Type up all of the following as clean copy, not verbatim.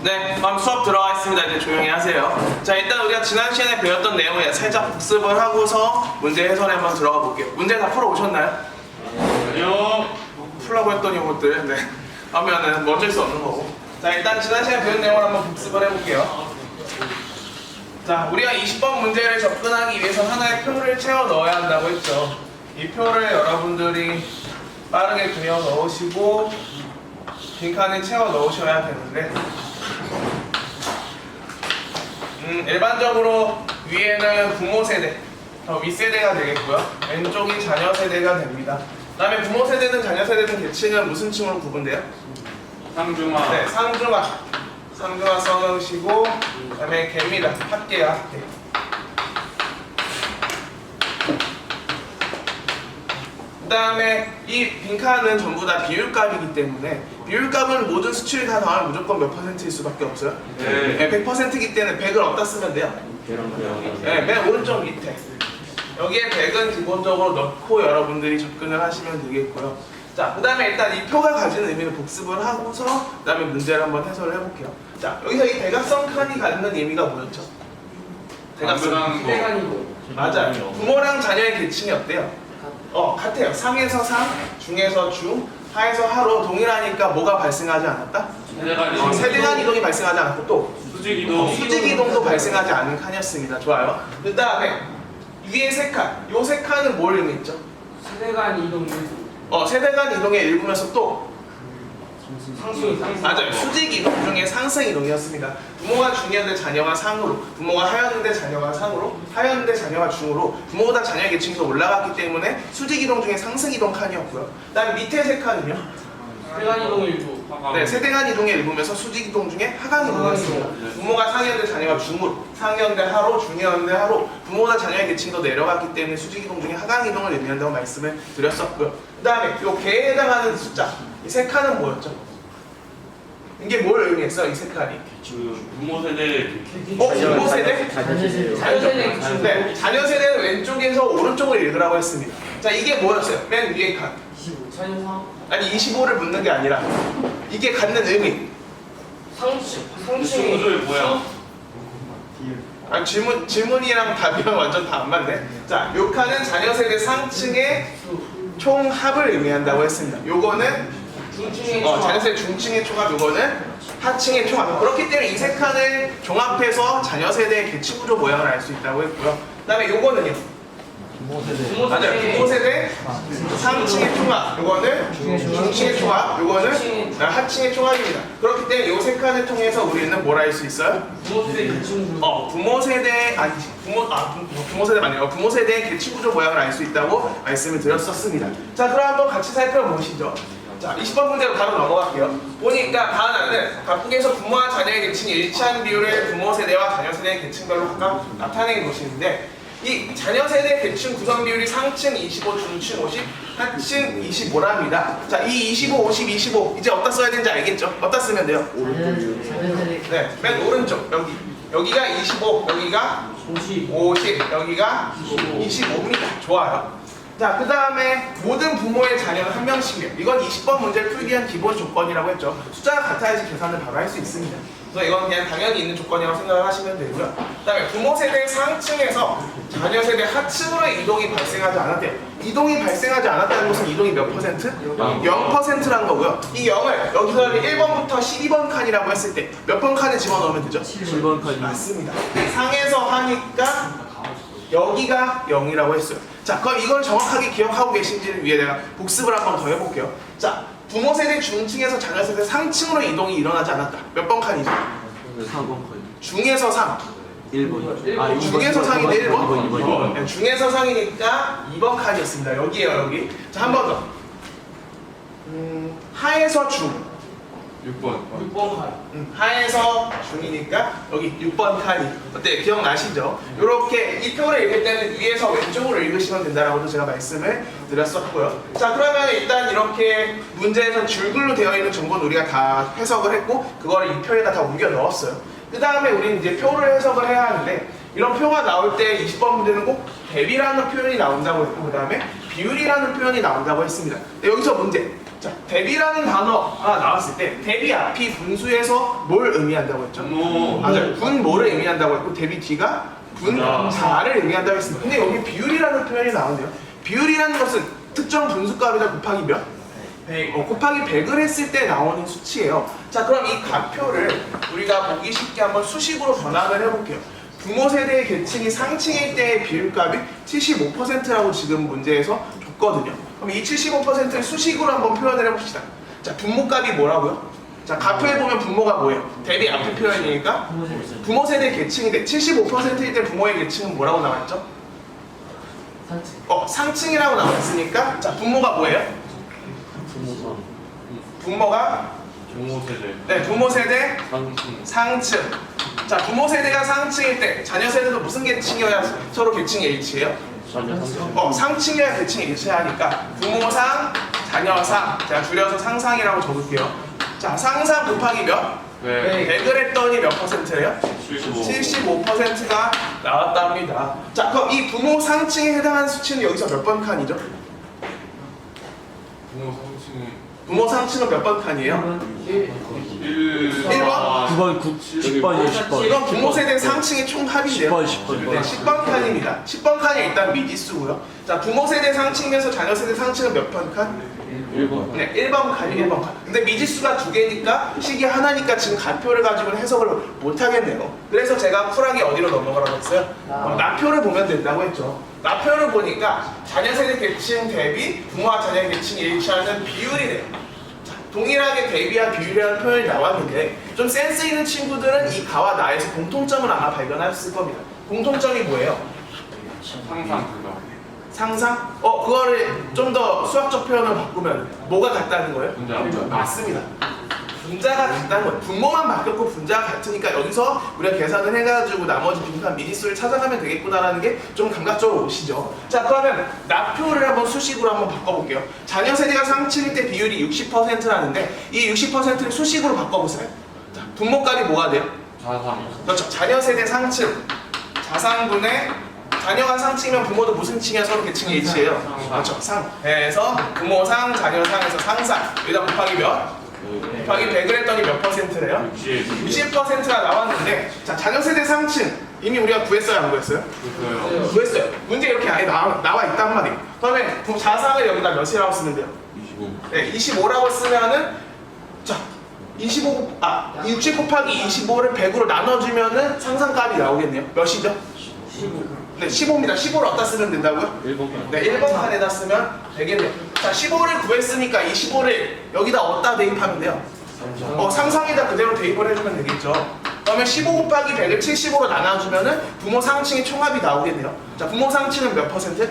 네, 그럼 수업 들어가겠습니다. 이제 조용히 하세요. 자, 일단 우리가 지난 시간에 배웠던 내용을 살짝 복습을 하고서 문제 해설에 한번 들어가 볼게요. 문제 다 풀어오셨나요? 아니요. 풀라고 했더니 이것들, 네. 하면은 뭐 어쩔 수 없는 거고. 자, 일단 지난 시간에 배운 내용을 한번 복습을 해볼게요. 자, 우리가 20번 문제를 접근하기 위해서 하나의 표를 채워 넣어야 한다고 했죠. 이 표를 여러분들이 빠르게 그려 넣으시고 빈칸에 채워 넣으셔야 되는데 일반적으로 위에는 부모 세대, 윗세대가 되겠고요. 왼쪽이 자녀 세대가 됩니다. 그 다음에 부모 세대든 자녀 세대든 계층은 무슨 층으로 구분돼요? 상중하. 네, 상중하. 상중하 써놓으시고 그 다음에 개입니다. 합계요, 합계. 그 다음에 이 빈칸은 전부 다 비율값이기 때문에 비율값은 모든 수치를 다 더하면 무조건 몇 %일 수밖에 없어요? 네. 100%이기 때문에 100을 어디다 쓰면 돼요? 네, 맨 오른쪽 밑에 여기에 100은 기본적으로 넣고 여러분들이 접근을 하시면 되겠고요. 자, 그 다음에 일단 이 표가 가지는 의미를 복습을 하고서 그 다음에 문제를 한번 해설을 해볼게요. 자, 여기서 이 대각선 칸이 가지는 의미가 뭐였죠? 대각선 맞아요. 부모랑 자녀의 계층이 어때요? 같아요. 상에서 상, 중에서 중, 하에서 하로 동일하니까 뭐가 발생하지 않았다? 세대 간 이동이 발생하지 않았고 또 수직 이동. 수직 이동도 발생하지 않은 칸이었습니다. 좋아요. 그 다음에 위에 세 칸, 요 세 칸은 뭘 의미했죠? 세대 간 이동 일부. 세대 간 이동의 일부면서 또 상승. 맞아요. 수직 이동 중에 상승 이동이었습니다. 부모가 중이었는데 자녀가 상으로, 부모가 하였는데 자녀가 상으로, 하였는데 자녀가 중으로, 부모보다 자녀의 계층이 더 올라갔기 때문에 수직 이동 중에 상승 이동 칸이었고요. 그 다음에 밑에 세 칸은요? 세대 간 이동 일부. 네, 세대 간 이동의 일부면서 수직 이동 중에 하강 이동이었습니다. 부모가 상이었는데 자녀가 중으로, 상이었는데 하로, 중이었는데 하로, 부모보다 자녀의 계층이 더 내려갔기 때문에 수직 이동 중에 하강 이동을 의미한다고 말씀을 드렸었고요. 그 다음에 요 개에 해당하는 숫자, 이 세 칸은 뭐였죠? 이게 뭘 의미했어? 이 세 칸이? 부모 세대. 부모 세대? 자녀 세대. 네, 자녀 세대는 왼쪽에서 오른쪽을 읽으라고 했습니다. 자, 이게 뭐였어요? 맨 위에 칸. 25. 자녀 상. 아니 25를 묻는 게 아니라 이게 갖는 의미. 상층. 구조의 모양. 아니, 질문이랑 답이랑 완전 다 안 맞네. 자, 요 칸은 자녀 세대 상층의 총합을 의미한다고 했습니다. 요거는 중층의 자녀 세대 중층의 총합, 요거는 하층의 총합. 그렇기 때문에 이 세 칸을 종합해서 자녀 세대의 계층 구조 모양을 알 수 있다고 했고요. 그다음에 요거는요. 맞아요. 부모 세대 상층의 총합, 요거는 중층의 총합, 요거는 하층의 총합입니다. 그렇기 때문에 요 세 칸을 통해서 우리는 뭘 알 수 있어요? 부모 세대 계층. 부모 세대 아니지 부모 세대 맞네요. 부모 세대의 계층 구조 모양을 알 수 있다고 말씀을 드렸었습니다. 자, 그럼 한번 같이 살펴보시죠. 자, 20번 문제로 바로 넘어갈게요. 보니까 가나는 각국에서 부모와 자녀의 계층이 일치한 비율의 부모 세대와 자녀 세대의 계층별로 각각 나타내 놓으시는데 이 자녀 세대 계층 구성 비율이 상층 25, 중층 50, 하층 25랍니다. 자, 이 25, 50, 25 이제 어디다 써야 되는지 알겠죠? 어디다 쓰면 돼요? 네, 맨 오른쪽 여기가 25, 여기가 50, 여기가 25입니다. 좋아요. 자, 그 다음에 모든 부모의 자녀는 한 명씩이에요. 이건 20번 문제를 풀기 위한 기본 조건이라고 했죠. 숫자가 같아야지 계산을 바로 할 수 있습니다. 그래서 이건 그냥 당연히 있는 조건이라고 생각을 하시면 되고요. 그 다음에 부모 세대 상층에서 자녀 세대 하층으로 이동이 발생하지 않았대요. 이동이 발생하지 않았다는 것은 이동이 몇 퍼센트? 0%라는 거고요. 이 0을 여기서 1번부터 12번 칸이라고 했을 때 몇 번 칸에 집어넣으면 되죠? 7번 칸이. 맞습니다. 상에서 하니까 여기가 0이라고 했어요. 자, 그럼 이걸 정확하게 기억하고 계신지를 위해 내가 복습을 한번 더 해볼게요. 자, 부모 세대 중층에서 자녀 세대 상층으로 이동이 일어나지 않았다. 몇 번 칸이죠? 4번 칸. 중에서 상. 1번. 중에서 상인데 1번? 2번. 네, 중에서 상이니까 2번 칸이었습니다. 여기에요, 여기. 자, 한 번 더. 하에서 중. 6번. 6번 칸. 하에서 중이니까 여기 6번 칸이 어때? 기억나시죠? 이렇게 이 표를 읽을 때는 위에서 왼쪽으로 읽으시면 된다라고도 제가 말씀을 드렸었고요. 자, 그러면 일단 이렇게 문제에서 줄글로 되어 있는 정보는 우리가 다 해석을 했고 그거를 이 표에다 다 옮겨 넣었어요. 그 다음에 우리는 이제 표를 해석을 해야 하는데 이런 표가 나올 때 20번 문제는 꼭 대비라는 표현이 나온다고 했고 그 다음에 비율이라는 표현이 나온다고 했습니다. 근데 여기서 문제 자, 대비라는 단어가 나왔을 때 대비 앞이 분수에서 뭘 의미한다고 했죠? 분모. 맞아요. 분모를 의미한다고 했고 대비 뒤가 분자를 의미한다고 했습니다. 근데 여기 비율이라는 표현이 나오네요. 비율이라는 것은 특정 분수값에다 곱하기 몇? 100. 곱하기 100을 했을 때 나오는 수치예요. 자, 그럼 이 값표를 우리가 보기 쉽게 한번 수식으로 변환을 해볼게요. 부모 세대의 계층이 상층일 때의 비율값이 75%라고 지금 문제에서 줬거든요. 그럼 이 75%를 수식으로 한번 표현을 해봅시다. 자, 분모값이 뭐라고요? 자, 값표에 보면 분모가 뭐예요? 대비 앞에 표현이니까 부모 세대 계층인데 75%일 때 부모의 계층은 뭐라고 나왔죠? 상층이라고 나왔으니까 자, 분모가 뭐예요? 분모가 부모 세대. 네, 부모 세대 상승. 상층. 자, 부모 세대가 상층일 때 자녀 세대도 무슨 계층이어야 서로 계층이 일치해요? 상층이어야 계층이 일치하니까 부모상, 자녀상. 제가 줄여서 상상이라고 적을게요. 자, 상상 곱하기 몇? 네. 100을 했더니 몇 %예요? 75. 75%가 나왔답니다. 자, 그럼 이 부모 상층에 해당하는 수치는 여기서 몇 번 칸이죠? 부모 상승이 부모 상층은 몇 번 칸이에요? 1. 1번? 9번 10번이요 10번. 이건 부모 세대 상층의 총합인데요. 10번. 네, 10번 칸입니다. 10번 칸이 일단 미지수고요. 자, 부모 세대 상층에서 자녀 세대 상층은 몇 번 칸? 1번. 네, 1번 칸이 1번 칸. 근데 미지수가 두 개니까 식이 하나니까 지금 값표를 가지고는 해석을 못 하겠네요. 그래서 제가 쿨하게 어디로 넘어가라고 했어요? 나표를 보면 된다고 했죠. 나표를 보니까 자녀 세대 계층 대비 부모와 자녀 계층이 일치하는 비율이래요. 자, 동일하게 대비와 비율이라는 표현이 나왔는데 좀 센스 있는 친구들은 이 가와 나에서 공통점을 아마 발견했을 겁니다. 공통점이 뭐예요? 상상 불가. 상상? 그거를 좀 더 수학적 표현을 바꾸면 뭐가 같다는 거예요? 분자. 맞습니다. 분자가 같다는 거예요. 분모만 바뀌었고 분자가 같으니까 여기서 우리가 계산을 해가지고 나머지 빈칸 미지수를 찾아가면 되겠구나라는 게 좀 감각적으로 오시죠. 자, 그러면 나표를 한번 수식으로 한번 바꿔볼게요. 자녀 세대가 상층일 때 비율이 60%라는데 이 60%를 수식으로 바꿔보세요. 자, 분모값이 뭐가 돼요? 자상. 그렇죠. 자녀 세대 상층 자상분의 자녀가 상층이면 부모도 무슨 층이야? 서로 계층이 일치해요. 그렇죠. 상. 그래서 부모상, 자녀상에서 상상. 여기다 곱하기 몇? 곱하기 100을 했더니 몇 %래요? 60%가 나왔는데 자, 자녀 세대 상층 이미 우리가 구했어요? 안 구했어요? 그래서요. 구했어요. 문제 이렇게 아예 나와 있단 말이에요. 그러면 자상을 여기다 몇이라고 쓰면 돼요? 25. 네, 25라고 쓰면은 자, 60 곱하기 25를 100으로 나눠주면은 상상값이 나오겠네요. 몇이죠? 15. 네, 15입니다. 15를 어디다 쓰면 된다고요? 1번 칸. 네, 1번 칸에다 쓰면 되겠네요. 자, 15를 구했으니까 이 15를 여기다 어디다 대입하면 돼요? 상상에다 그대로 대입을 해주면 되겠죠. 그러면 15 곱하기 100을 75로 나눠주면은 부모 상층의 총합이 나오겠네요. 자, 부모 상층은 몇 %?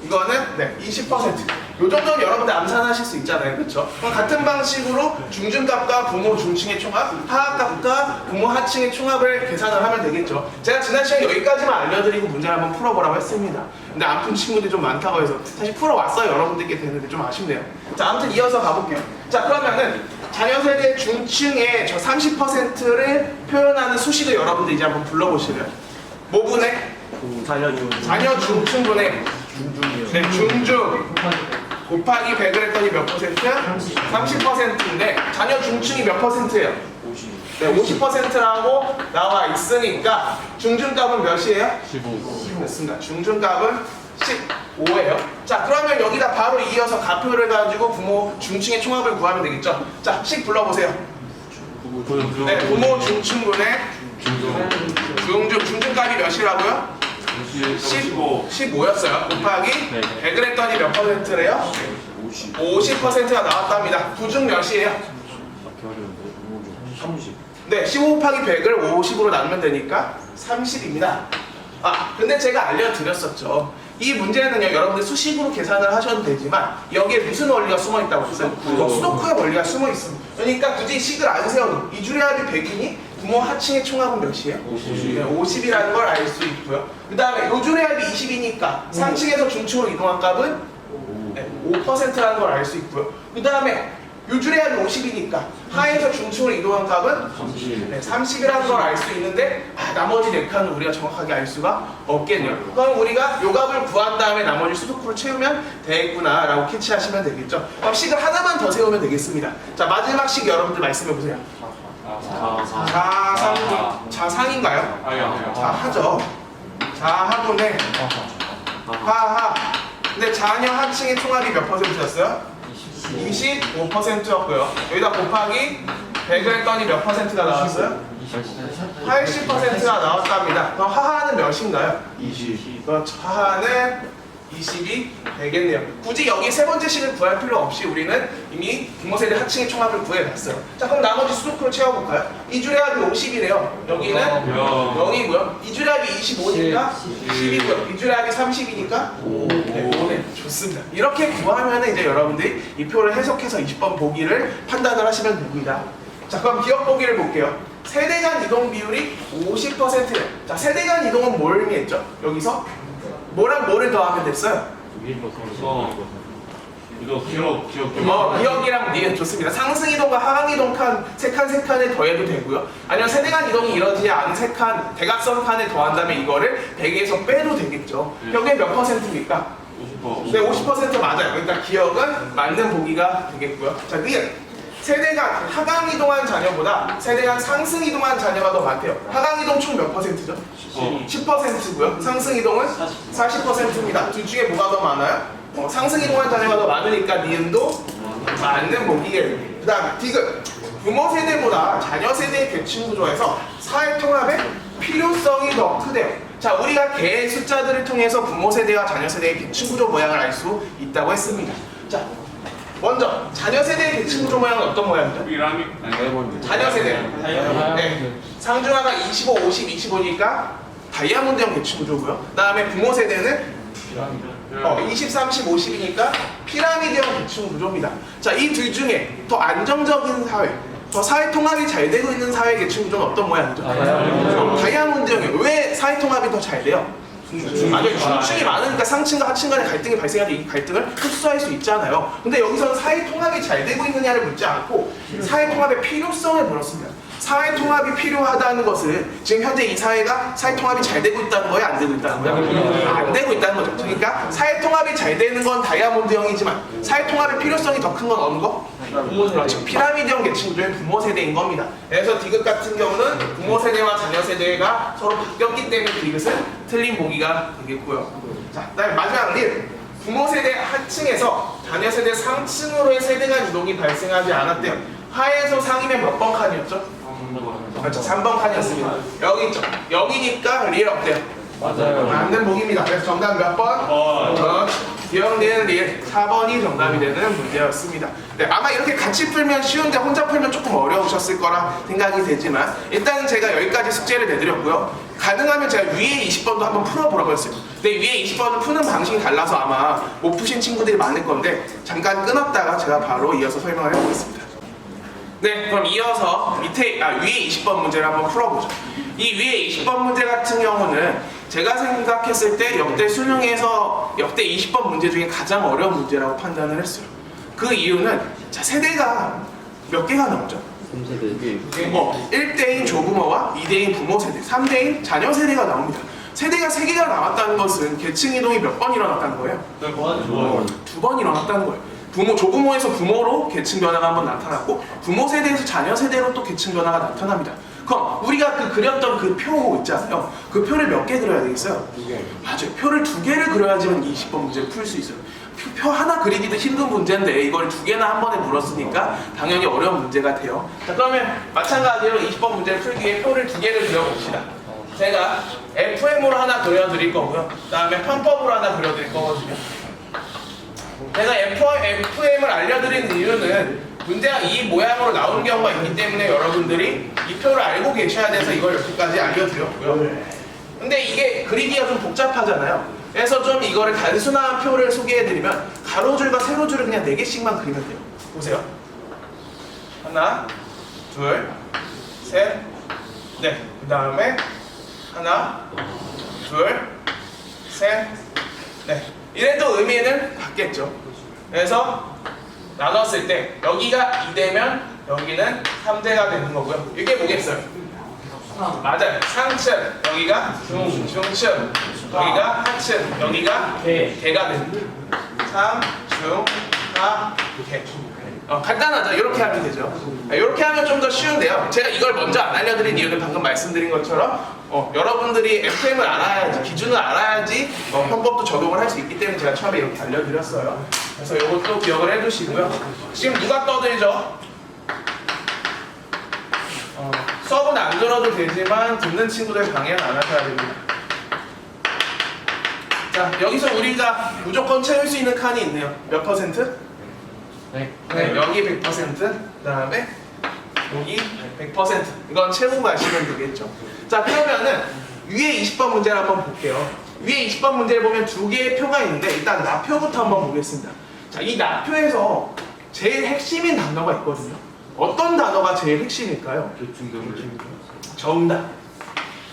이거는 네, 20%. 요 정도는 여러분들 암산하실 수 있잖아요. 그렇죠? 그럼 같은 방식으로 중증값과 부모 중층의 총합, 하하값과 부모 하층의 총합을 계산을 하면 되겠죠. 제가 지난 시간에 여기까지만 알려드리고 문제를 한번 풀어보라고 했습니다. 근데 안 푼 친구들이 좀 많다고 해서 사실 풀어왔어요. 여러분들께 되는데 좀 아쉽네요. 자, 아무튼 이어서 가볼게요. 자, 그러면은 자녀 세대 중층의 저 30%를 표현하는 수식을 여러분들 이제 한번 불러보시면 뭐 분해? 자녀 중층분해 네, 중중 곱하기 100을 했더니 몇 %야? 30%인데 자녀 중층이 몇 %예요? 50. 네, 50%라고 나와 있으니까 중중값은 몇이에요? 15. 됐습니다. 중중값은 15예요. 자, 그러면 여기다 바로 이어서 값표를 가지고 부모 중층의 총합을 구하면 되겠죠? 자, 식 불러보세요. 네, 부모 중층분의 중중값이 몇이라고요? 15였어요. 곱하기 100을 했더니 몇 %래요? 50%가 나왔답니다. 부중 몇이에요? 30. 네, 15 곱하기 100을 50으로 나누면 되니까 30입니다. 근데 제가 알려드렸었죠. 이 문제는요, 여러분들 수식으로 계산을 하셔도 되지만 여기에 무슨 원리가 숨어 있다고 했어요? 수도크의 원리가 숨어 있습니다. 그러니까 굳이 식을 안 세워도 이 줄의 합이 100이니 부모 하층의 총합은 몇이에요? 50. 네, 50이라는 걸 알 수 있고요. 그 다음에 요 줄의 합이 20이니까 상층에서 중층으로 이동한 값은 5%라는 걸 알 수 있고요. 그 다음에 유주례합이 50이니까 하에서 중층으로 이동한 값은 30. 네, 30이라는 걸 알 수 있는데 나머지 4칸은 우리가 정확하게 알 수가 없겠네요. 그럼 우리가 요 값을 구한 다음에 나머지 수도쿠를 채우면 되겠구나 라고 캐치하시면 되겠죠. 그럼 식을 하나만 더 세우면 되겠습니다. 자, 마지막 식 여러분들 말씀해보세요. 자상인가요? 아니요. 자하죠. 자하분의 하하. 근데 자녀 하층의 총합이 몇 %였어요? 25%였고요. 여기다 곱하기 100을 했더니 몇 %가 나왔어요? 80%가 나왔답니다. 그럼 하하는 몇인가요? 20. 그렇죠. 하하는 20이 되겠네요. 굳이 여기 세 번째 식을 구할 필요 없이 우리는 이미 부모세대 하층의 총합을 구해봤어요. 자, 그럼 나머지 수도쿠를 채워볼까요? 이주례합이 50이래요. 여기는 0이고요. 이주례합이 25니까 10이고요. 이주례합이 30이니까 5네. 좋습니다. 이렇게 구하면 이제 여러분들이 이 표를 해석해서 20번 보기를 판단을 하시면 됩니다. 자, 그럼 기억 보기를 볼게요. 세대 간 이동 비율이 50%래요. 자, 세대 간 이동은 뭘 의미했죠? 여기서 뭐랑 뭐를 더하면 됐어요? 이거 기억. 기억이랑 니은 좋습니다. 상승 이동과 하강 이동 칸, 세 칸에 더해도 되고요. 아니면 세대 간 이동이 이루어지지 않은 세 칸, 대각선 칸에 더한다면 이거를 100에서 빼도 되겠죠. 여기에 몇 %입니까? 50%. 네, 50% 맞아요. 그러니까 기억은 맞는 보기가 되겠고요. 자, 니은. 세대 간 하강 이동한 자녀보다 세대 간 상승 이동한 자녀가 더 많대요. 하강 이동 총 몇 %죠? 10%고요. 상승 이동은 40%입니다. 둘 중에 뭐가 더 많아요? 상승 이동한 자녀가 더 많으니까 니은도 맞는 보기예요. 그 다음에 디귿. 부모 세대보다 자녀 세대의 계층 구조에서 사회 통합의 필요성이 더 크대요. 자, 우리가 개 숫자들을 통해서 부모 세대와 자녀 세대의 계층 구조 모양을 알 수 있다고 했습니다. 자, 먼저 자녀 세대의 계층 구조 모양은 어떤 모양이죠? 피라미. 자녀 세대. 네. 상중하가 25, 50, 25니까 다이아몬드형 계층 구조고요. 그다음에 부모 세대는 20, 30, 50이니까 피라미드형 계층 구조입니다. 자, 이 둘 중에 더 안정적인 사회, 더 사회 통합이 잘 되고 있는 사회 계층 구조는 어떤 모양이죠? 다이아몬드형이에요. 왜 사회 통합이 더 잘 돼요? 맞아요. 중층이 많으니까 상층과 하층 간의 갈등이 발생하는데 이 갈등을 흡수할 수 있잖아요. 근데 여기서는 사회 통합이 잘 되고 있느냐를 묻지 않고 사회 통합의 필요성을 물었습니다. 사회 통합이 필요하다는 것은 지금 현재 이 사회가 사회 통합이 잘 되고 있다는 거예요? 안 되고 있다는 거예요? 안 되고 있다는 거죠. 그러니까 사회 통합이 잘 되는 건 다이아몬드형이지만 사회 통합의 필요성이 더 큰 건 어느 거? 그렇죠. 피라미드형 계층 구조의 부모 세대인 겁니다. 그래서 디귿 같은 경우는 부모 세대와 자녀 세대가 서로 바뀌었기 때문에 디귿은 틀린 보기가 되겠고요. 자, 그다음에 마지막 릴. 부모 세대 하층에서 자녀 세대 상층으로의 세대 간 이동이 발생하지 않았대요. 하에서 상이면 몇 번 칸이었죠? 그렇죠. 3번 칸이었습니다. 여기 있죠. 여기니까 릴 없대요. 맞아요. 맞는 보기입니다. 그래서 정답 몇 번? 기억되는 릴 4번이 정답이 되는 문제였습니다. 네, 아마 이렇게 같이 풀면 쉬운데 혼자 풀면 조금 어려우셨을 거라 생각이 되지만 일단은 제가 여기까지 숙제를 내드렸고요. 가능하면 제가 위에 20번도 한번 풀어보라고 했어요. 근데 위에 20번은 푸는 방식이 달라서 아마 못 푸신 친구들이 많을 건데 잠깐 끊었다가 제가 바로 이어서 설명을 해보겠습니다. 네, 그럼 이어서 위에 20번 문제를 한번 풀어보죠. 이 위에 20번 문제 같은 경우는 제가 생각했을 때 역대 수능에서 역대 20번 문제 중에 가장 어려운 문제라고 판단을 했어요. 그 이유는 자, 세대가 몇 개가 나오죠? 1대인 조부모와 2대인 부모 세대, 3대인 자녀 세대가 나옵니다. 세대가 3개가 나왔다는 것은 계층 이동이 몇 번 일어났다는 거예요? 2번 일어났다는 거예요. 조부모에서 부모로 계층 변화가 한번 나타났고 부모 세대에서 자녀 세대로 또 계층 변화가 나타납니다. 그럼 우리가 그렸던 그 표 있잖아요. 그 표를 몇 개 그려야 되겠어요? 2개. 맞아요. 표를 2개를 그려야지만 20번 문제를 풀 수 있어요. 표 하나 그리기도 힘든 문제인데 이걸 2개나 한 번에 물었으니까 당연히 어려운 문제가 돼요. 자, 그러면 마찬가지로 20번 문제를 풀기 위해 표를 2개를 그려봅시다. 제가 FM으로 하나 그려드릴 거고요. 그 다음에 편법으로 하나 그려드릴 거거든요. 제가 FM을 알려드린 이유는 문제가 이 모양으로 나오는 경우가 있기 때문에 여러분들이 이 표를 알고 계셔야 돼서 이걸 여기까지 알려드렸고요. 근데 이게 그리기가 좀 복잡하잖아요. 그래서 좀 이거를 단순한 표를 소개해드리면 가로줄과 세로줄을 그냥 4개씩만 그리면 돼요. 보세요. 하나, 둘, 셋, 넷. 그 다음에 하나, 둘, 셋, 넷. 이래도 의미는 같겠죠. 그래서 나눴을 때 여기가 2대면 여기는 3대가 되는 거고요. 이게 뭐겠어요? 맞아요. 상층, 여기가 중층, 여기가 하층, 여기가 개가 되는 거예요. 상, 중, 하, 개. 간단하죠? 이렇게 하면 되죠. 이렇게 하면 좀 더 쉬운데요. 제가 이걸 먼저 안 알려드린 이유는 방금 말씀드린 것처럼 여러분들이 FM을 알아야지, 기준을 알아야지 편법도 적용을 할 수 있기 때문에 제가 처음에 이렇게 알려드렸어요. 그래서 이것도 기억을 해두시고요. 지금 누가 떠들죠? 수업은 안 들어도 되지만 듣는 친구들 방해는 안 하셔야 됩니다. 자, 여기서 우리가 무조건 채울 수 있는 칸이 있네요. 몇 퍼센트? 네, 여기 100%, 그 다음에 여기 100%. 이건 채우고 가시면 되겠죠. 자, 그러면은 위에 20번 문제를 한번 볼게요. 위에 20번 문제를 보면 두 개의 표가 있는데 일단 나표부터 한번 보겠습니다. 자, 이 나표에서 제일 핵심인 단어가 있거든요. 어떤 단어가 제일 핵심일까요? 정답.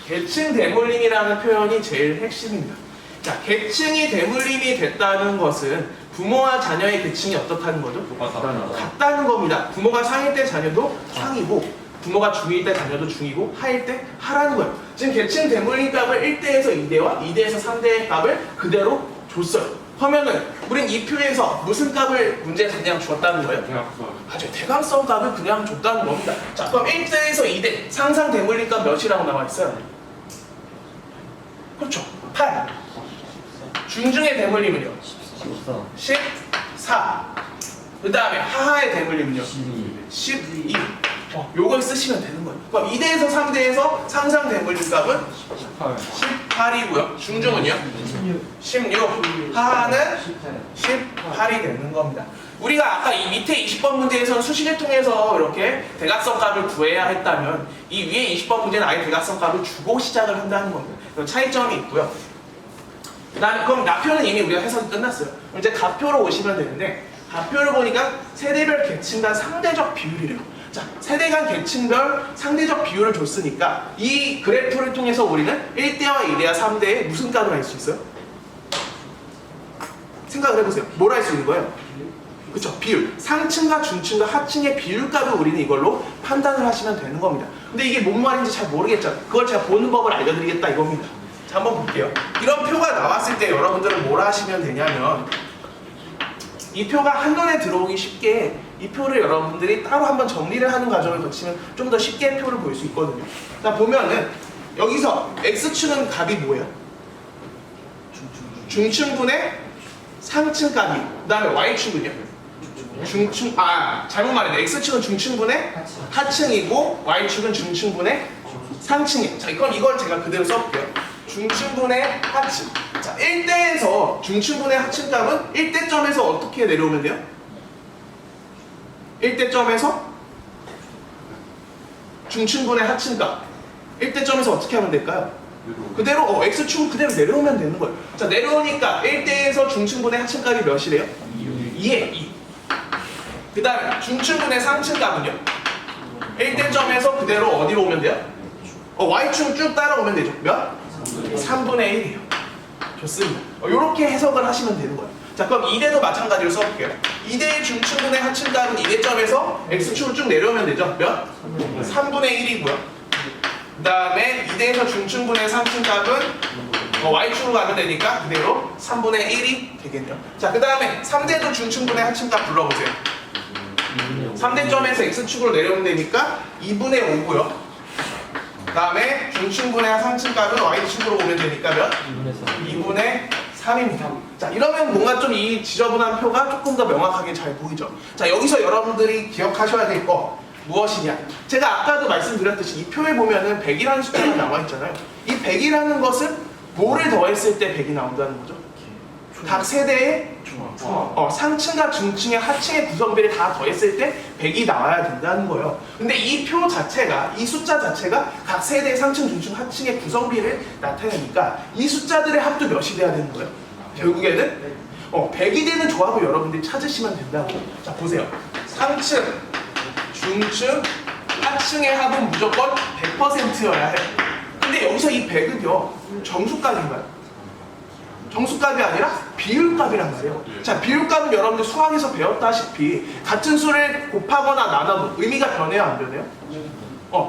계층 대물림이라는 표현이 제일 핵심입니다. 자, 계층이 대물림이 됐다는 것은 부모와 자녀의 계층이 어떻다는 거죠? 같다는 겁니다. 부모가 상일 때 자녀도 상이고 부모가 중일 때 자녀도 중이고 하일 때 하라는 거예요. 지금 계층 대물림 값을 1대에서 2대와 2대에서 3대의 값을 그대로 줬어요. 그러면은 우린 이 표에서 무슨 값을 문제에서 그냥 줬다는 거예요? 맞아요. 대각선 값을 그냥 줬다는 겁니다. 자, 그럼 1대에서 2대 상상 대물림 값 몇이라고 나와 있어요? 그렇죠. 8. 중중의 대물림은요? 14. 그 다음에 하하의 대물림은요? 12. 요걸 쓰시면 되는 거예요. 그럼 2대에서 3대에서 상상 대물림 값은 18이고요. 중중은요? 16. 하하는 18이 되는 겁니다. 우리가 아까 이 밑에 20번 문제에서는 수식을 통해서 이렇게 대각선 값을 구해야 했다면 이 위에 20번 문제는 아예 대각선 값을 주고 시작을 한다는 겁니다. 차이점이 있고요. 그럼 나표는 이미 우리가 해석이 끝났어요. 이제 가표로 오시면 되는데 가표를 보니까 세대별 계층 간 상대적 비율이래요. 자, 세대 간 계층별 상대적 비율을 줬으니까 이 그래프를 통해서 우리는 1대와 2대와 3대의 무슨 값을 알 수 있어요? 생각을 해보세요. 뭘 알 수 있는 거예요? 그쵸? 비율. 상층과 중층과 하층의 비율값을 우리는 이걸로 판단을 하시면 되는 겁니다. 근데 이게 뭔 말인지 잘 모르겠죠? 그걸 제가 보는 법을 알려드리겠다 이겁니다. 자, 한번 볼게요. 이런 표가 나왔을 때 여러분들은 뭘 하시면 되냐면 이 표가 한눈에 들어오기 쉽게 이 표를 여러분들이 따로 한번 정리를 하는 과정을 거치면 좀 더 쉽게 표를 볼 수 있거든요. 자, 보면은 여기서 X축은 값이 뭐예요? 중층분의 상층 값이, 그 다음에 Y축은요? 잘못 말했네. X축은 중층분의 하층이고 Y축은 중층분의 상층이에요. 자, 그럼 이걸 제가 그대로 써볼게요. 중층분의 하층. 자, 1대에서 중층분의 하층 값은 1대점에서 어떻게 내려오면 돼요? 1대점에서 중층분의 하층 값. 1대점에서 어떻게 하면 될까요? 그대로 X축은 그대로 내려오면 되는 거예요. 자, 내려오니까 1대에서 중층분의 하층 값이 몇이래요? 2에 2. 그 다음에 중층분의 상층 값은요? 1대점에서 그대로 어디로 오면 돼요? Y축 쭉 따라오면 되죠. 몇? 3분의 1이에요. 좋습니다. 이렇게 해석을 하시면 되는 거예요. 자, 그럼 2대도 마찬가지로 써볼게요. 2대의 중층분의 하층 값은 2대점에서 X축을 쭉 내려오면 되죠. 몇? 3분의 1이고요. 그 다음에 2대에서 중층분의 상층 값은 Y축으로 가면 되니까 그대로 3분의 1이 되겠네요. 자, 그 다음에 3대도 중층분의 하층 값 불러보세요. 3대점에서 X축으로 내려오면 되니까 2분의 5고요. 그 다음에 중층분의 상층 값은 Y축으로 오면 되니까 몇? 2분의 3입니다. 자, 이러면 뭔가 좀 이 지저분한 표가 조금 더 명확하게 잘 보이죠. 자, 여기서 여러분들이 기억하셔야 될 거 무엇이냐? 제가 아까도 말씀드렸듯이 이 표에 보면은 100이라는 숫자가 나와 있잖아요. 이 100이라는 것은 뭐를 더했을 때 100이 나온다는 거죠? 각 세대의 상층과 중층의 하층의 구성비를 다 더했을 때 100이 나와야 된다는 거예요. 근데 이 표 자체가, 이 숫자 자체가 각 세대의 상층, 중층, 하층의 구성비를 나타내니까 이 숫자들의 합도 몇이 돼야 되는 거예요? 결국에는 100이 되는 조합을 여러분들이 찾으시면 된다고. 자, 보세요. 상층, 중층, 하층의 합은 무조건 100%여야 해. 근데 여기서 이 100은요, 정수값인가요? 정수값이 아니라 비율값이란 말이에요. 자, 비율값은 여러분들 수학에서 배웠다시피 같은 수를 곱하거나 나눠도 의미가 변해요, 안 변해요?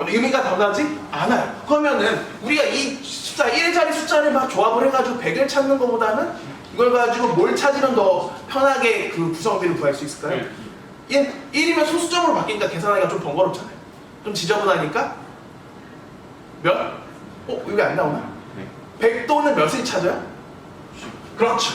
의미가 변하지 않아요. 그러면은 우리가 이 숫자 1자리 숫자를 막 조합을 해가지고 100을 찾는 것보다는 이걸 가지고 뭘 찾으면 더 편하게 그 구성비를 구할 수 있을까요? 1이면 소수점으로 바뀌니까 계산하기가 좀 번거롭잖아요. 좀 지저분하니까 몇? 이게 안 나오나? 100도는 몇을 찾아요? 그렇죠.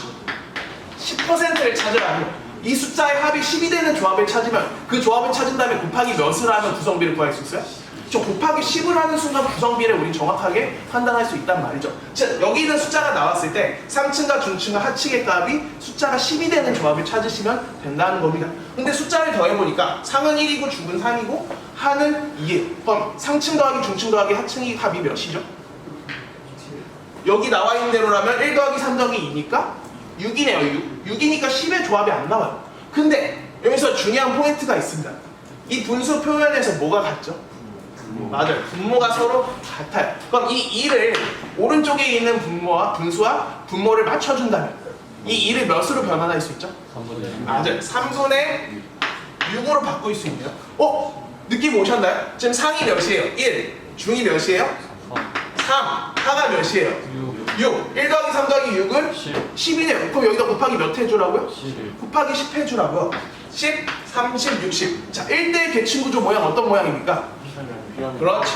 10%를 찾으라 하면 이 숫자의 합이 10이 되는 조합을 찾으면 그 조합을 찾은 다음에 곱하기 몇을 하면 구성비를 구할 수 있어요? 저 곱하기 10을 하는 순간 구성비를 우린 정확하게 판단할 수 있단 말이죠. 즉 여기 있는 숫자가 나왔을 때 상층과 중층과 하층의 값이 숫자가 10이 되는 조합을 찾으시면 된다는 겁니다. 근데 숫자를 더해보니까 상은 1이고 중은 3이고 하는 2예요. 그럼 상층 더하기 중층 더하기 하층이 합이 몇이죠? 여기 나와 있는 대로라면 1 더하기 3 더하기 2니까 6이네요. 6이니까 10의 조합이 안 나와요. 근데 여기서 중요한 포인트가 있습니다. 이 분수 표현에서 뭐가 같죠? 맞아요. 분모가 서로 같아요. 그럼 이 2를 오른쪽에 있는 분수와 분모를 맞춰준다면 이 2를 몇으로 변환할 수 있죠? 3분의 맞아요. 3분의 6으로 바꿀 수 있네요. 느낌 오셨나요? 지금 상이 몇이에요? 1. 중이 몇이에요? 3. 하가 몇이에요? 6. 1 더하기 3 더하기 6은 10이네요. 그럼 여기다 곱하기 몇 해주라고요? 11. 곱하기 10 해주라고요. 10, 30, 60. 자, 1대 계층구조 모양 어떤 모양입니까? 그렇지.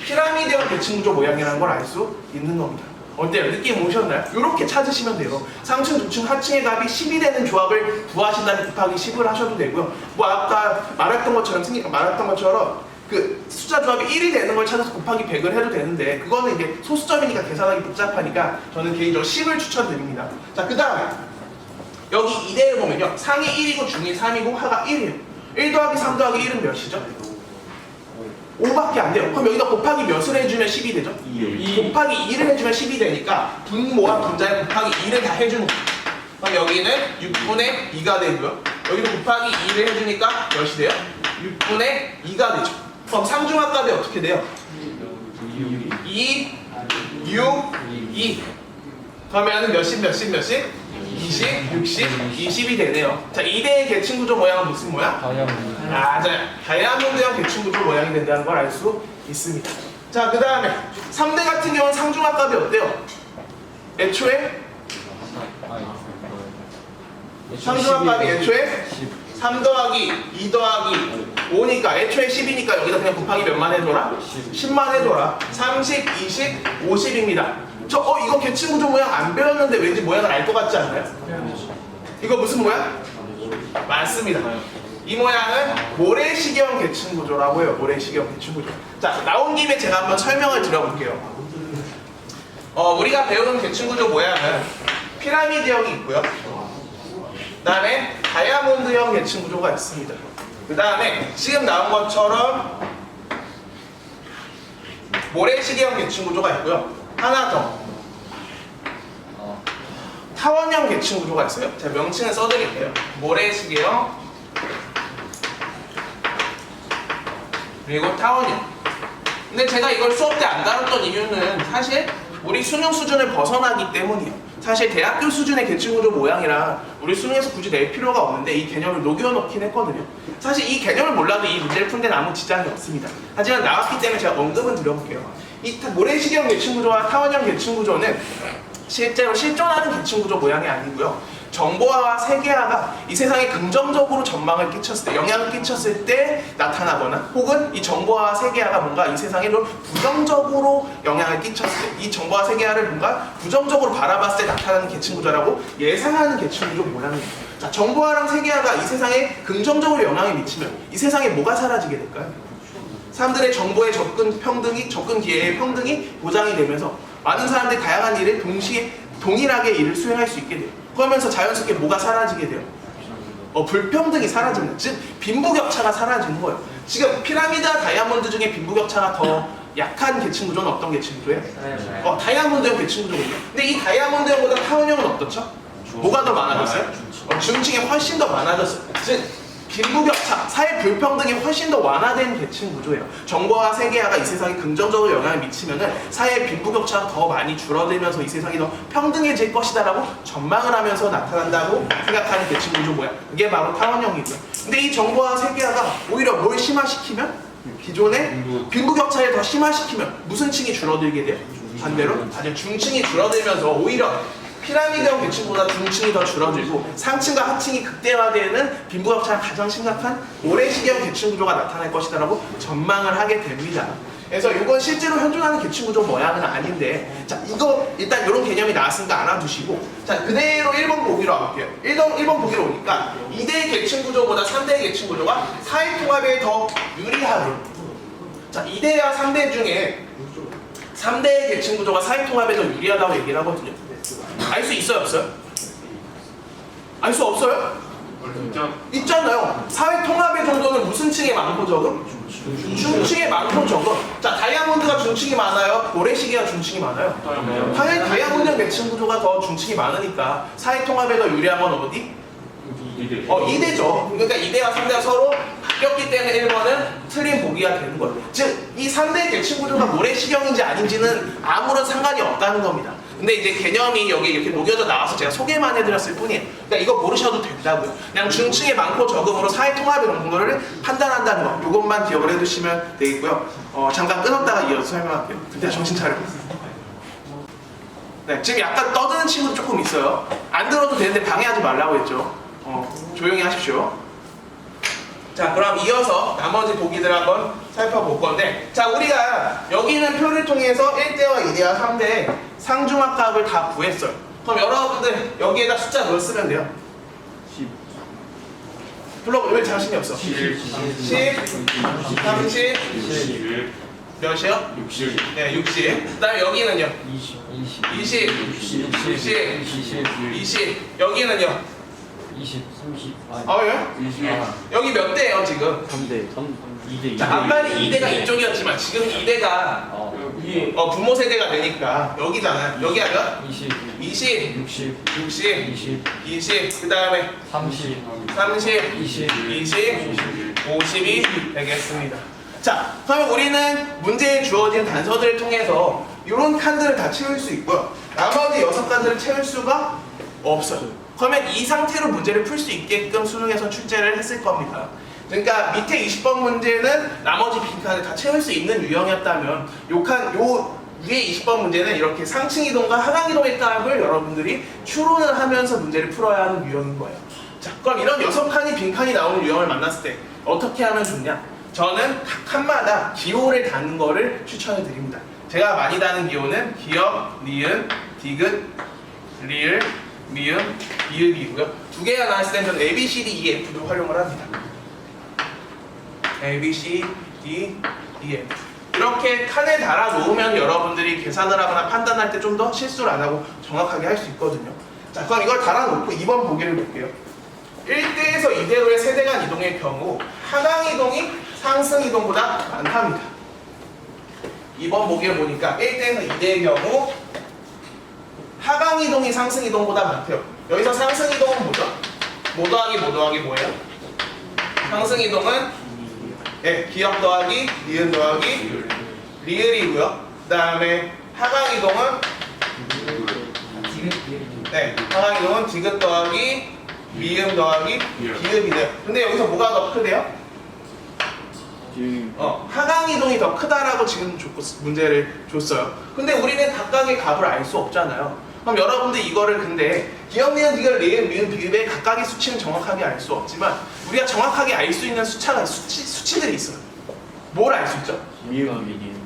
피라미드형 계층구조 모양이라는 걸 알 수 있는 겁니다. 어때요? 느낌 오셨나요? 이렇게 찾으시면 돼요. 상층, 중층, 하층의 값이 10이 되는 조합을 구하신다면 곱하기 10을 하셔도 되고요. 뭐 아까 말했던 것처럼 그 숫자 조합이 1이 되는 걸 찾아서 곱하기 100을 해도 되는데 그거는 이제 소수점이니까 계산하기 복잡하니까 저는 개인적으로 10을 추천드립니다. 자, 그 다음에 여기 이대를 보면요. 상이 1이고 중이 3이고 하가 1이에요. 1 더하기 3 더하기 1은 몇이죠? 5밖에 안 돼요. 그럼 여기다 곱하기 몇을 해주면 10이 되죠? 2. 곱하기 2를 해주면 10이 되니까 분모와 분자에 곱하기 2를 다 해주는 거예요. 그럼 여기는 6분의 2가 되고요. 여기도 곱하기 2를 해주니까 몇이 돼요? 6분의 2가 되죠. 그럼 상중합값이 어떻게 돼요? 2, 6, 2. 그러면 몇십? 20, 60, 20이 되네요. 자, 2대의 계층구조 모양은 무슨 모양? 맞아요. 다이아몬드형 계층구조 모양이 된다는 걸 알 수 있습니다. 자, 그 다음에 3대 같은 경우는 상중합값이 어때요? 애초에 상중합값이 애초에 3 더하기 2 더하기 5니까 애초에 10이니까 여기다 그냥 곱하기 몇만 해줘라? 10만 해줘라. 30, 20, 50입니다. 이거 계층구조 모양 안 배웠는데 왠지 모양을 알 것 같지 않나요? 이거 무슨 모양? 맞습니다. 이 모양은 모래시계형 계층구조라고 해요. 모래시계형 계층구조. 자, 나온 김에 제가 한번 설명을 드려볼게요. 우리가 배우는 계층구조 모양은 피라미드형이 있고요. 그 다음에 다이아몬드형 계층구조가 있습니다. 그 다음에 지금 나온 것처럼 모래시계형 계층구조가 있고요. 하나 더 타원형 계층구조가 있어요. 제가 명칭을 써드릴게요. 모래시계형 그리고 타원형. 근데 제가 이걸 수업 때 안 다뤘던 이유는 사실 우리 수능 수준을 벗어나기 때문이에요. 사실 대학교 수준의 계층구조 모양이라 우리 수능에서 굳이 낼 필요가 없는데 이 개념을 녹여놓긴 했거든요. 사실 이 개념을 몰라도 이 문제를 푼 데는 아무 지장이 없습니다. 하지만 나왔기 때문에 제가 언급은 드려볼게요. 이 모래시계형 계층구조와 타원형 계층구조는 실제로 실존하는 계층구조 모양이 아니고요. 정보화와 세계화가 이 세상에 긍정적으로 전망을 끼쳤을 때, 영향을 끼쳤을 때 나타나거나 혹은 이 정보화와 세계화가 뭔가 이 세상에 좀 부정적으로 영향을 끼쳤을 때, 이 정보화 세계화를 뭔가 부정적으로 바라봤을 때 나타나는 계층구조라고 예상하는 계층구조 모양입니다. 자, 정보화랑 세계화가 이 세상에 긍정적으로 영향을 미치면 이 세상에 뭐가 사라지게 될까요? 사람들의 정보의 접근 기회의 평등이 보장이 되면서 많은 사람들이 다양한 일을 동시에 동일하게 일을 수행할 수 있게 돼요. 그러면서 자연스럽게 뭐가 사라지게 돼요? 불평등이 사라지는 거예요. 즉 빈부격차가 사라지는 거예요. 지금 피라미드와 다이아몬드 중에 빈부격차가 더 약한 계층구조는 어떤 계층구조예요? 다이아몬드형 계층구조거든요. 근데 이 다이아몬드형보다 타원형은 어떻죠? 뭐가 더 많아졌어요? 중층이 훨씬 더 많아졌어요. 즉 빈부격차, 사회 불평등이 훨씬 더 완화된 계층 구조예요. 정보화, 세계화가 이 세상에 긍정적으로 영향을 미치면은 사회 빈부격차가 더 많이 줄어들면서 이 세상이 더 평등해질 것이다라고 전망을 하면서 나타난다고 생각하는 계층 구조 뭐야? 그게 바로 타원형이고요. 근데 이 정보화, 세계화가 오히려 뭘 심화시키면? 기존의 빈부격차를 더 심화시키면 무슨 층이 줄어들게 돼요? 반대로 아주 중층이 줄어들면서 오히려 피라미드형 계층보다 중층이 더 줄어들고 상층과 하층이 극대화되는 빈부격차가 가장 심각한 모래시계형 계층 구조가 나타날 것이다라고 전망을 하게 됩니다. 그래서 이건 실제로 현존하는 계층 구조 모양은 아닌데, 자 이거 일단 이런 개념이 나왔으니까 알아두시고, 자 그대로 1번 보기로 할게요. 1번 보기로 오니까 2대 계층 구조보다 3대 계층 구조가 사회 통합에 더 유리하대요. 자 2대와 3대 중에 3대의 계층 구조가 사회 통합에 더 유리하다고 얘기를 하거든요. 알 수 있어요, 없어요? 알 수 없어요? 있잖아요. 사회 통합의 정도는 무슨 층에 많고 적음? 중층에 많고 적음. 자, 다이아몬드가 중층이 많아요? 모래시계가 중층이 많아요? 당연히 다이아몬드 계층 구조가 더 중층이 많으니까 사회 통합에 더 유리한 건 어디? 2대죠. 그러니까 2대와 3대가 서로 바뀌었기 때문에 1번은 틀린 보기가 되는 거예요. 즉, 이 3대 계층 구조가 모래시경인지 아닌지는 아무런 상관이 없다는 겁니다. 근데 이제 개념이 여기 이렇게 녹여져 나와서 제가 소개만 해드렸을 뿐이에요. 그러니까 이거 모르셔도 된다고요. 그냥 중층에 많고 적음으로 사회 통합의 정도를 판단한다는 거, 이것만 기억을 해두시면 되겠고요. 잠깐 끊었다가 이어서 설명할게요. 그때 정신 차려. 네, 지금 약간 떠드는 친구도 조금 있어요. 안 들어도 되는데 방해하지 말라고 했죠. 조용히 하십시오. 자, 그럼 이어서 나머지 보기들 한번 살펴볼 건데, 자, 우리가 여기 있는 표를 통해서 1대와 2대와 3대 상중합값을 다 구했어요. 그럼 여러분들 여기에다 숫자 몇 쓰면 돼요? 10. 불러봐. 왜 자신이 없어? 10, 30, 11, 몇이요? 60, 네, 60. 그 다음에 여기는요? 20. 20. 여기는요? 20. 30. 예? 20, 여기 몇 대예요, 지금? 3대. 2대. 자, 아까는 2대가 이쪽이었지만 지금 2대가 부모 세대가 되니까 여기잖아요. 여기 하면 20. 20, 60. 60, 20. 20, 그 다음에 30. 30, 20. 20, 50이 되겠습니다. 자, 그러면 우리는 문제에 주어진 단서들을 통해서 이런 칸들을 다 채울 수 있고요. 나머지 6칸들을 채울 수가 없어요. 그러면 이 상태로 문제를 풀 수 있게끔 수능에서 출제를 했을 겁니다. 그러니까 밑에 20번 문제는 나머지 빈칸을 다 채울 수 있는 유형이었다면 요 위에 20번 문제는 이렇게 상층 이동과 하강 이동의 값을 여러분들이 추론을 하면서 문제를 풀어야 하는 유형인 거예요. 자, 그럼 이런 6칸이 빈칸이 나오는 유형을 만났을 때 어떻게 하면 좋냐? 저는 각 칸마다 기호를 다는 거를 추천해 드립니다. 제가 많이 다는 기호는 기역, 니은, 디귿, 리을, 미음, 비읍이고요. 두 개가 나왔을 때는 저는 A, B, C, D, E, F도 활용을 합니다. A, B, C, D, E, F. 이렇게 칸에 달아 놓으면 여러분들이 계산을 하거나 판단할 때 좀 더 실수를 안 하고 정확하게 할 수 있거든요. 자, 그럼 이걸 달아 놓고 2번 보기를 볼게요. 1대에서 2대로의 세대간 이동의 경우 하강 이동이 상승 이동보다 많답니다. 2번 보기를 보니까 1대에서 2대의 경우 하강 이동이 상승 이동보다 많대요. 여기서 상승 이동은 뭐죠? 뭐 더하기 뭐예요? 상승 이동은 기역 더하기 니은 더하기 리을이고요. 그 다음에 하강 이동은 하강 이동은 디귿 더하기 미음 더하기 비읍이네요. 근데 여기서 뭐가 더 크대요? 하강 이동이 더 크다라고 지금 문제를 줬어요. 근데 우리는 각각의 값을 알 수 없잖아요. 그럼 여러분들 이거를 근데 기역, 니은, 디귿, 리을, 미음, 비읍의 각각의 수치는 정확하게 알 수 없지만 우리가 정확하게 알 수 있는 수치들이 있어요. 뭘 알 수 있죠? 미음.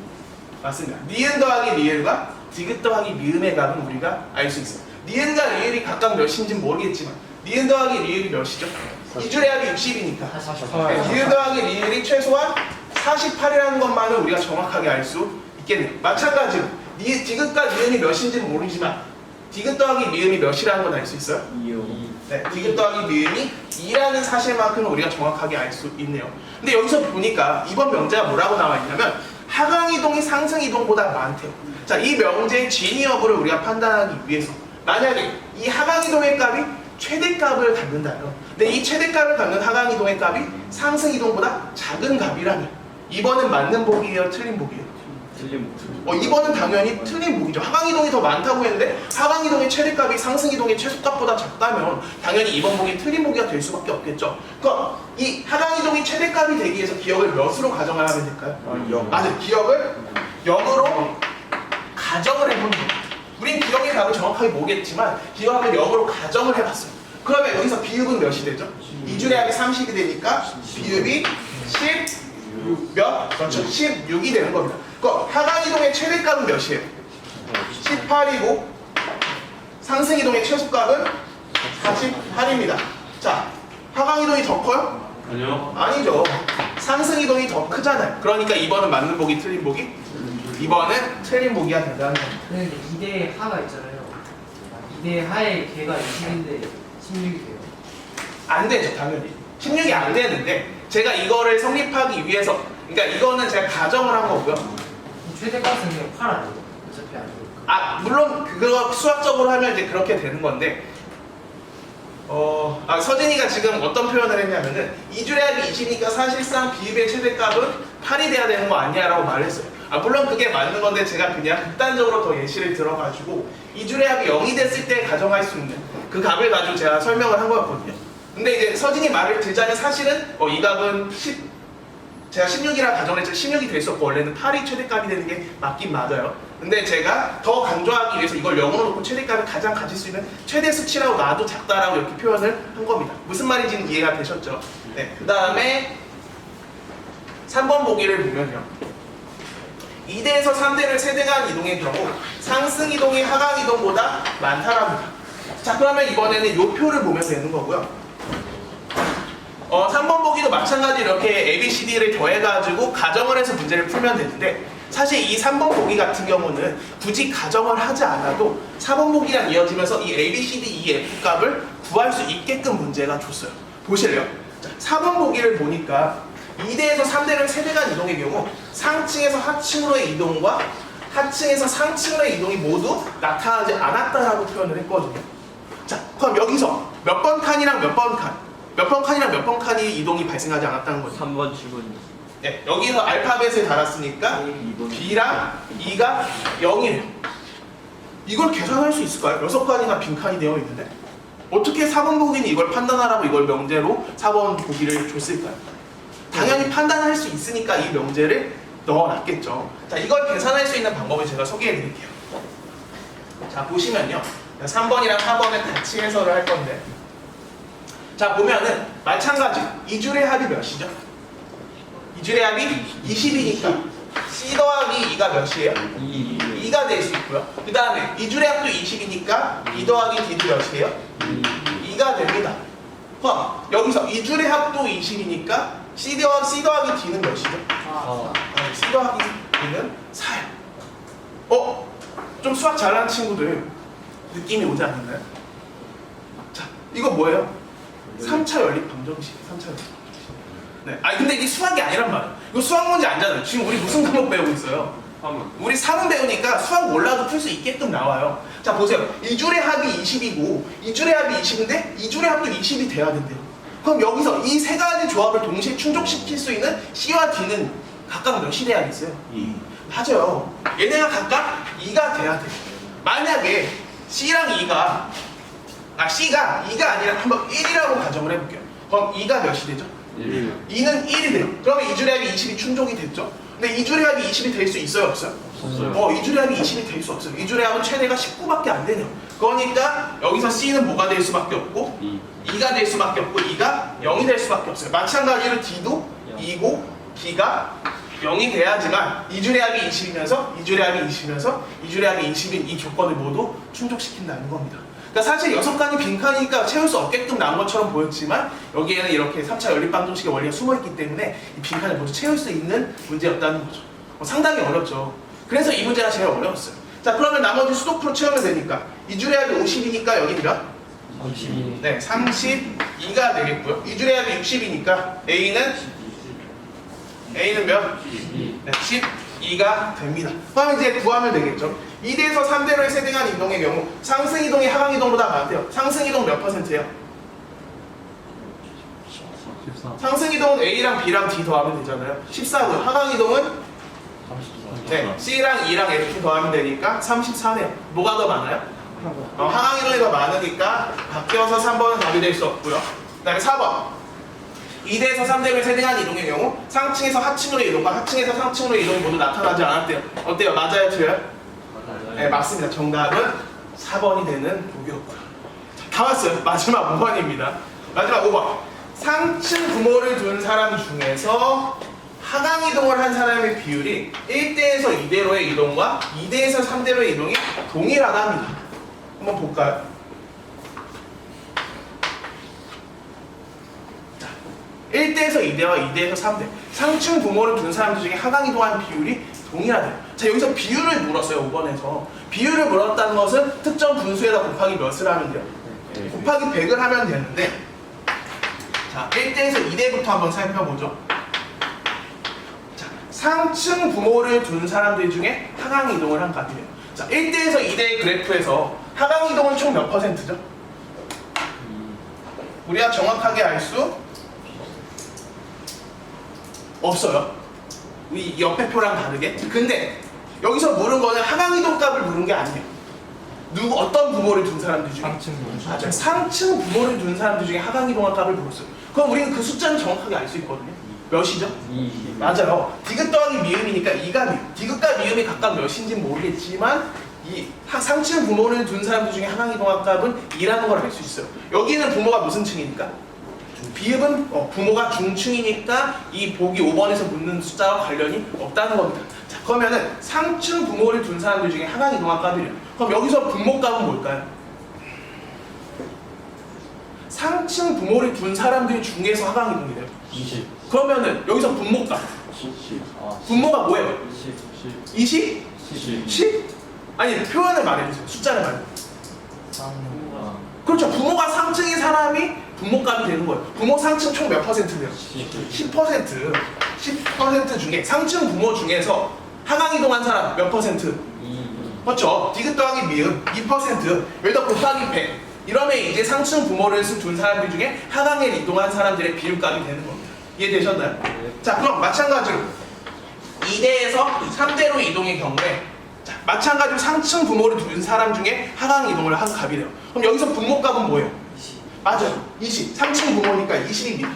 맞습니다. 니은 더하기 리을과 디귿 더하기 미음의 값은 우리가 알 수 있어요. 니은과 리을이 각각 몇인지는 모르겠지만 니은 더하기 리을이 몇이죠? 2줄에 합이 60이니까 니은 더하기 리을이 최소한 48이라는 것만은 우리가 정확하게 알 수 있겠네요. 마찬가지로 디귿과 니은이 몇인지는 모르지만 디귿 더하기 미음이 몇이라는 건 알 수 있어요? 2요. 네, 디귿 더하기 미음이 2라는 사실만큼은 우리가 정확하게 알 수 있네요. 근데 여기서 보니까 이번 명제가 뭐라고 나와 있냐면 하강 이동이 상승 이동보다 많대요. 자, 이 명제의 진위 여부를 우리가 판단하기 위해서 만약에 이 하강 이동의 값이 최대값을 갖는다면 근데 이 최대값을 갖는 하강 이동의 값이 상승 이동보다 작은 값이라면 2번은 맞는 보기예요, 틀린 보기예요? 틀린 목소리. 2번은 당연히 틀린 보기죠. 하강 이동이 더 많다고 했는데 하강 이동의 최대값이 상승 이동의 최소값보다 작다면 당연히 2번 보기 틀린 보기가 될 수밖에 없겠죠. 그럼 이 하강 이동이 최대값이 되기 위해서 기억을 몇으로 가정을 하면 될까요? 맞아요. 기억을 0으로 가정을 해보는 거예요. 우린 기억의 값을 정확하게 모르겠지만 기억을 0으로 가정을 해봤어요. 그러면 여기서 비읍은 몇이 되죠? 2줄의 합이 30이 되니까 비읍이 16 몇? 그렇죠. 16이 되는 겁니다. 그럼 하강 이동의 최대값은 몇이에요? 18이고 상승 이동의 최소값은 48입니다. 자, 하강 이동이 더 커요? 아니요. 아니죠. 상승 이동이 더 크잖아요. 그러니까 2번은 맞는 보기, 틀린 보기? 2번은 틀린 보기가 된다는 겁니다. 근데 2대 하가 있잖아요. 2대 하의 개가 20인데 16이 돼요. 안 되죠, 당연히. 16이 안 되는데 제가 이거를 성립하기 위해서, 그러니까 이거는 제가 가정을 한 거고요. 최대값은 그냥 8 아니에요? 어차피 안 돼요. 아, 물론 그거 수학적으로 하면 이제 그렇게 되는 건데, 서진이가 지금 어떤 표현을 했냐면은 2줄의 합이 20이니까 사실상 비읍의 최대값은 8이 돼야 되는 거 아니야? 라고 말했어요. 물론 그게 맞는 건데 제가 그냥 극단적으로 더 예시를 들어가지고 2줄의 합이 0이 됐을 때 가정할 수 있는 그 값을 가지고 제가 설명을 한 거였거든요. 근데 이제 서진이 말을 들자면 사실은 이 값은 제가 16이라 가정을 했죠. 16이 돼 있었고 원래는 8이 최대값이 되는 게 맞긴 맞아요. 근데 제가 더 강조하기 위해서 이걸 0으로 놓고 최대값을 가장 가질 수 있는 최대 수치라고 놔도 작다라고 이렇게 표현을 한 겁니다. 무슨 말인지는 이해가 되셨죠? 네. 그 다음에 3번 보기를 보면요. 2대에서 3대를 세대간 이동의 경우 상승 이동이 하강 이동보다 많다랍니다. 자, 그러면 이번에는 이 표를 보면 되는 거고요. 3번 보기도 마찬가지 이렇게 ABCD를 더해가지고 가정을 해서 문제를 풀면 되는데 사실 이 3번 보기 같은 경우는 굳이 가정을 하지 않아도 4번 보기랑 이어지면서 이 ABCD, 이 F 값을 구할 수 있게끔 문제가 줬어요. 보실래요? 자, 4번 보기를 보니까 2대에서 3대를 세대간 이동의 경우 상층에서 하층으로의 이동과 하층에서 상층으로의 이동이 모두 나타나지 않았다라고 표현을 했거든요. 자, 그럼 여기서 몇 번 칸이랑 몇 번 칸, 몇 번 칸이랑 몇 번 칸이 이동이 발생하지 않았다는 거죠. 3번 출근. 네, 여기서 알파벳을 달았으니까 B랑 E가 0이에요. 이걸 계산할 수 있을까요? 6칸이나 빈칸이 되어 있는데 어떻게 4번 보기는 이걸 판단하라고 이걸 명제로 4번 보기를 줬을까요? 당연히 판단할 수 있으니까 이 명제를 넣어놨겠죠. 자, 이걸 계산할 수 있는 방법을 제가 소개해 드릴게요. 자, 보시면요. 3번이랑 4번을 같이 해설을 할 건데 자, 보면은 마찬가지 2줄의 합이 몇이죠? 2줄의 합이 20이니까 C 더하기 2가 몇이에요? 2가 될 수 있고요. 그 다음에 2줄의 합도 20이니까 2 더하기 D도 몇이에요? 2가 됩니다. 그럼 여기서 2줄의 합도 20이니까 C 더하기 D는 몇이죠? C 더하기 D는 4예요. 좀 수학 잘하는 친구들 느낌이 오지 않나요? 자, 이거 뭐예요? 3차 연립 방정식. 3차 연립 방정식. 네. 근데 이게 수학이 아니란 말이에요. 이거 수학 문제 아니잖아요. 지금 우리 무슨 과목 배우고 있어요? 우리 3은 배우니까 수학 몰라도 풀 수 있게끔 나와요. 자, 보세요. 2줄의 합이 20이고 2줄의 합이 20인데 2줄의 합도 20이 돼야 된대요. 그럼 여기서 이 세 가지 조합을 동시에 충족시킬 수 있는 C와 D는 각각 몇이 돼야겠어요? 2. 맞아요. 얘네가 각각 2가 돼야 돼요. 만약에 C랑 2가 C가 2가 아니라 한번 1이라고 가정을 해볼게요. 그럼 2가 몇이 되죠? 1. 2는 1이 돼요. 그러면 2줄의 합이 20이 충족이 됐죠? 근데 2줄의 합이 20이 될 수 있어요? 없어요? 없어요. 2줄의 합이 20이 될 수 없어요. 2줄의 합은 최대가 19밖에 안 되네요. 그러니까 여기서 C는 뭐가 될 수밖에 없고 2가 될 수밖에 없고 2가 0이 될 수밖에 없어요. 마찬가지로 D도 2고 D가 0이 돼야지만 2줄의 합이 20이면서 2줄의 합이 20이면서 2줄의 합이 20인 이 조건을 모두 충족시킨다는 겁니다. 그러니까 사실 6칸이 빈칸이니까 채울 수 없게끔 나온 것처럼 보였지만 여기에는 이렇게 3차 연립방정식의 원리가 숨어있기 때문에 이 빈칸을 모두 채울 수 있는 문제였다는 거죠. 상당히 어렵죠. 그래서 이 문제가 제일 어려웠어요. 자, 그러면 나머지 수도프로 채우면 되니까 2줄의 합이 50이니까 여기 몇? 32. 네, 32가 되겠고요. 2줄의 합이 60이니까 A는 몇? 12. 네, 12가 됩니다. 그럼 이제 구하면 되겠죠. 2대에서 3대를 세대간 이동의 경우 상승 이동이 하강 이동보다 많대요. 상승 이동 몇 %예요? 상승 이동은 A랑 B랑 D 더하면 되잖아요. 14고요. 하강 이동은 34. 네, C랑 E랑 F 더하면 되니까 34네요. 뭐가 더 많아요? 하강 이동이 더 많으니까 바뀌어서 3번은 답이 될 수 없고요. 그 다음에 4번 2대에서 3대를 세대간 이동의 경우 상층에서 하층으로 이동과 하층에서 상층으로 이동이 모두 나타나지 않았대요. 어때요? 맞아요? 틀려요? 네, 맞습니다. 정답은 4번이 되는 보기였고요. 다 왔어요. 마지막 5번입니다. 마지막 5번. 상층 부모를 둔 사람 중에서 하강 이동을 한 사람의 비율이 1대에서 2대로의 이동과 2대에서 3대로의 이동이 동일하답니다. 한번 볼까요? 자, 1대에서 2대와 2대에서 3대. 상층 부모를 둔 사람들 중에 하강 이동한 비율이 동일하대요. 자, 여기서 비율을 물었어요. 5번에서. 비율을 물었다는 것은 특정 분수에다 곱하기 몇을 하면 돼요? 곱하기 100을 하면 되는데, 자, 1대에서 2대부터 한번 살펴보죠. 자, 상층 부모를 둔 사람들 중에 하강 이동을 한 값이래요. 자, 1대에서 2대의 그래프에서 하강 이동은 총 몇 %죠? 우리가 정확하게 알 수 없어요. 이 옆에 표랑 다르게. 근데 여기서 물은 거는 하강 이동 값을 물은 게 아니에요. 어떤 부모를 둔 사람들 중에? 상층 부모. 맞아요. 상층 부모를 둔 사람들 중에 하강 이동한 값을 물었어요. 그럼 우리는 그 숫자는 정확하게 알 수 있거든요. 몇이죠? 2. 맞아요. 디귿 더하기 미음이니까 2가 미음. 디귿과 미음이 각각 몇인지는 모르겠지만 이 상층 부모를 둔 사람들 중에 하강 이동한 값은 2라는 걸 알 수 있어요. 여기는 부모가 무슨 층이니까? 비읍은 부모가 중층이니까 이 보기 5번에서 묻는 숫자와 관련이 없다는 겁니다. 자, 그러면은 상층 부모를 둔 사람들 중에 하강 이동한 값이래요. 그럼 여기서 분모 값은 뭘까요? 상층 부모를 둔 사람들 중에서 하강 이동이래요. 20. 그러면은 여기서 분모 값. 10. 아, 분모가 뭐예요? 10. 20? 10. 10? 아니 표현을 말해주세요. 숫자를 말해주세요. 아, 그렇죠. 부모가 상층인 사람이 분모값이 되는 거예요. 부모 상층 총 몇 %돼요? 10. 10%. 10% 중에 상층 부모 중에서 하강 이동한 사람 몇 %? 2. 맞죠? 디귿 더하기 미음 2%. 여기다 곱하기 100. 이러면 이제 상층 부모를 둔 사람들 중에 하강에 이동한 사람들의 비율값이 되는 겁니다. 이해되셨나요? 네. 자, 그럼 마찬가지로 2대에서 3대로 이동의 경우에 자, 마찬가지로 상층 부모를 둔 사람 중에 하강 이동을 한 값이래요. 그럼 여기서 분모값은 뭐예요? 20. 맞아요. 20. 상층 부모니까 20입니다.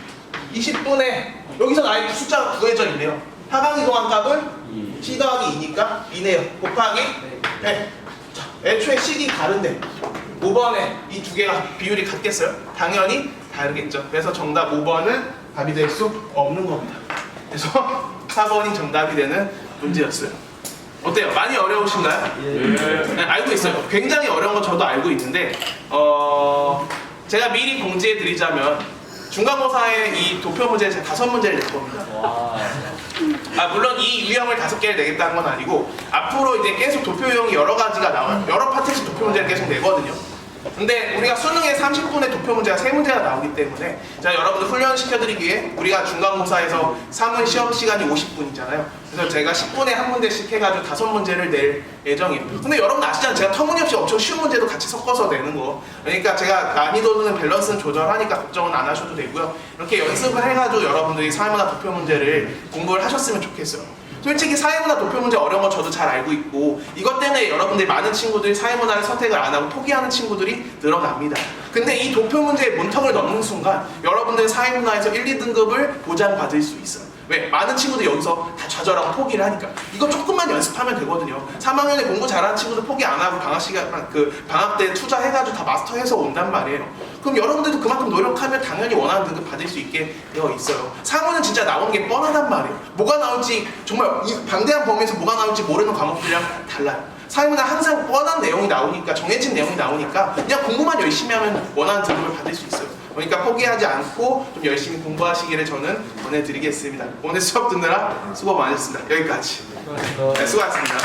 20분에 여기서 나의 숫자가 구해져 있네요. 하강 이동한 값은 2. C 더하기 2니까 2네요. 곱하기 네. 100. 자, 애초에 식이 다른데 5번에 이 두 개가 비율이 같겠어요? 당연히 다르겠죠. 그래서 정답 5번은 답이 될 수 없는 겁니다. 그래서 4번이 정답이 되는 문제였어요. 어때요? 많이 어려우신가요? 네, 알고 있어요. 굉장히 어려운 건 저도 알고 있는데 제가 미리 공지해 드리자면 중간고사에 이 도표 문제 제가 5문제를 낼 겁니다. 와. 물론 이 유형을 5개를 내겠다는 건 아니고 앞으로 이제 계속 도표 유형이 여러 가지가 나와요. 여러 파트에서 도표 문제를 계속 내거든요. 근데 우리가 수능에 30분의 도표 문제가 3문제가 나오기 때문에 제가 여러분들 훈련시켜드리기 위해 우리가 중간고사에서 3은 시험 시간이 50분이잖아요. 그래서 제가 10분에 한 문제씩 해가지고 5문제를 낼 예정이에요. 근데 여러분 아시잖아요. 제가 터무니없이 엄청 쉬운 문제도 같이 섞어서 내는 거. 그러니까 제가 난이도는 밸런스는 조절하니까 걱정은 안 하셔도 되고요. 이렇게 연습을 해가지고 여러분들이 사회문화 도표 문제를 공부를 하셨으면 좋겠어요. 솔직히 사회문화 도표 문제 어려운 거 저도 잘 알고 있고 이것 때문에 여러분들 많은 친구들이 사회문화를 선택을 안 하고 포기하는 친구들이 늘어납니다. 근데 이 도표 문제의 문턱을 넘는 순간 여러분들 사회문화에서 1, 2등급을 보장받을 수 있어요. 왜? 많은 친구들이 여기서 다 좌절하고 포기를 하니까 이거 조금만 연습하면 되거든요. 3학년에 공부 잘하는 친구들 포기 안 하고 방학 때 투자해가지고 다 마스터해서 온단 말이에요. 그럼 여러분들도 그만큼 노력하면 당연히 원하는 등급 받을 수 있게 되어 있어요. 상호는 진짜 나오는 게 뻔하단 말이에요. 뭐가 나올지 정말 이 방대한 범위에서 뭐가 나올지 모르는 과목들이랑 달라요. 사회문화 항상 뻔한 내용이 나오니까 정해진 내용이 나오니까 그냥 공부만 열심히 하면 원하는 등급을 받을 수 있어요. 그러니까 포기하지 않고 좀 열심히 공부하시기를 저는 권해드리겠습니다. 오늘 수업 듣느라 수고 많으셨습니다. 여기까지. 네, 수고하셨습니다.